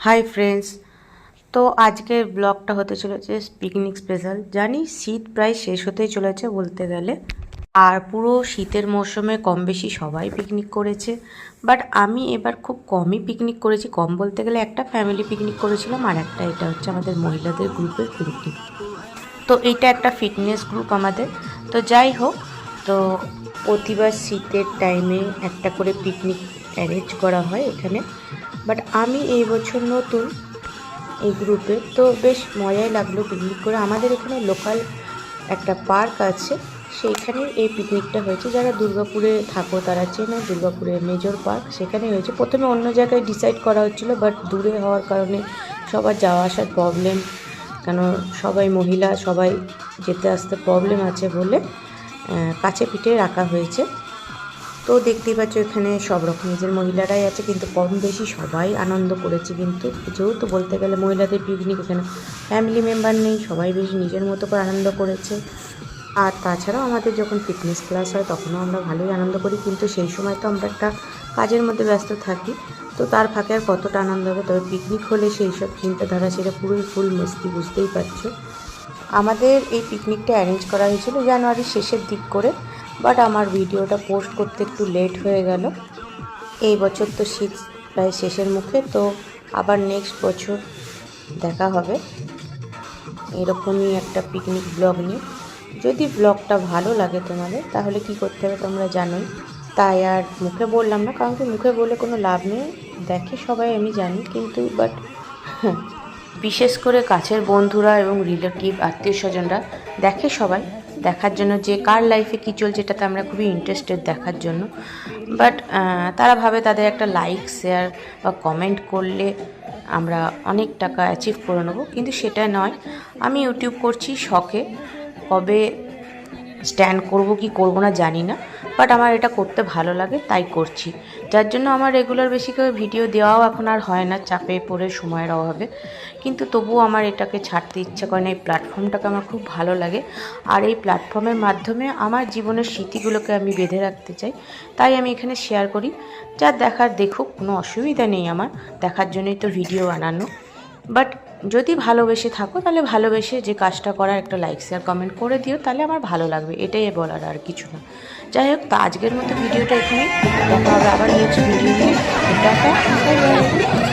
Hi friends. তো আজকের ব্লগটা হতে চলেছে পিকনিক স্পেশাল। জানি শীত প্রায় শেষ হতেই চলেছে বলতে গেলে, আর পুরো শীতের মরশুমে কম বেশি সবাই পিকনিক করেছে, বাট আমি এবার খুব কমই পিকনিক করেছি। কম বলতে গেলে একটা ফ্যামিলি পিকনিক করেছিলাম, আর একটা এটা হচ্ছে আমাদের মহিলাদের গ্রুপের পিকনিক। তো এইটা একটা ফিটনেস গ্রুপ আমাদের। তো যাই হোক, তো প্রতিবার শীতের টাইমে একটা করে পিকনিক অ্যারেঞ্জ করা হয় এখানে, বাট আমি এই বছর নতুন এই গ্রুপে, তো বেশ মজাই লাগলো পিকনিক করে। আমাদের এখানে লোকাল একটা পার্ক আছে, সেইখানে এই পিকনিকটা হয়েছে। যারা দুর্গাপুরে থাকো তারা চেনো, দুর্গাপুরে মেজর পার্ক, সেখানে হয়েছে। প্রথমে অন্য জায়গায় ডিসাইড করা হচ্ছিলো, বাট দূরে হওয়ার কারণে সবার যাওয়া আসার প্রবলেম, কেন সবাই মহিলা, সবাই যেতে আসতে প্রবলেম আছে বলে কাছে পিঠে রাখা হয়েছে। তো দেখতেই পাচ্ছ এখানে সব রকম নিজের মহিলারাই আছে, কিন্তু কম বেশি সবাই আনন্দ করেছে। কিন্তু যেহেতু বলতে গেলে মহিলাদের পিকনিক, এখানে ফ্যামিলি মেম্বার নেই, সবাই বেশ নিজের মতো করে আনন্দ করেছে। আর তাছাড়াও আমাদের যখন ফিটনেস ক্লাস হয় তখনও আমরা ভালোই আনন্দ করি, কিন্তু সেই সময় তো আমরা একটা কাজের মধ্যে ব্যস্ত থাকি, তো তার ফাঁকে আর কতটা আনন্দ হবে। তবে পিকনিক হলে সেই সব চিন্তাধারা সেটা পুরোই ফুল মস্তি, বুঝতেই পারছো। আমাদের এই পিকনিকটা অ্যারেঞ্জ করা হয়েছিল জানুয়ারির শেষের দিক করে, বাট আমার ভিডিওটা পোস্ট করতে একটু লেট হয়ে গেল। এই বছর তো শীত প্রায় শেষের মুখে, তো আবার নেক্সট বছর দেখা হবে এরকমই একটা পিকনিক ব্লগ নিয়ে। যদি ব্লগটা ভালো লাগে তোমাদের, তাহলে কি করতে হবে তোমরা জানোই, তাই আর মুখে বললাম না, কারণ কি মুখে বলে কোনো লাভ নেই। দেখে সবাই আমি জানি, কিন্তু বাট বিশেষ করে কাছের বন্ধুরা এবং রিলেটিভ আত্মীয় স্বজনরা দেখে সবাই, দেখার জন্য যে কার লাইফে কী চলছে এটাতে আমরা খুবই ইন্টারেস্টেড দেখার জন্য। বাট তারা ভাবে তাদের একটা লাইক, শেয়ার বা কমেন্ট করলে আমরা অনেক টাকা অ্যাচিভ করে নেবো, কিন্তু সেটা নয়। আমি ইউটিউব করছি শখে, কবে স্ট্যান্ড করব কি করব না জানি না, বাট আমার এটা করতে ভালো লাগে তাই করছি। যার জন্য আমার রেগুলার বেশি করে ভিডিও দেওয়াও এখন আর হয় না, চাপে পড়ে সময়ের অভাবে। কিন্তু তবুও আমার এটাকে ছাড়তে ইচ্ছা করে না। এই প্ল্যাটফর্মটাকে আমার খুব ভালো লাগে, আর এই প্ল্যাটফর্মের মাধ্যমে আমার জীবনের স্মৃতিগুলোকে আমি বেঁধে রাখতে চাই, তাই আমি এখানে শেয়ার করি। যা দেখার দেখুক, কোনো অসুবিধা নেই আমার, দেখার জন্যই তো ভিডিও বানানো। বাট যদি ভালোবেসে থাকো তাহলে ভালোবেসে যে কাজটা করার একটা লাইক শেয়ার কমেন্ট করে দিও, তাহলে আমার ভালো লাগবে, এটাই বলার, আর কিছু না। যাই হোক, তো আজকের মতো ভিডিওটা এখানে দেখা হবে আবার নেক্সট ভিডিও নিয়ে। Tata, bye bye.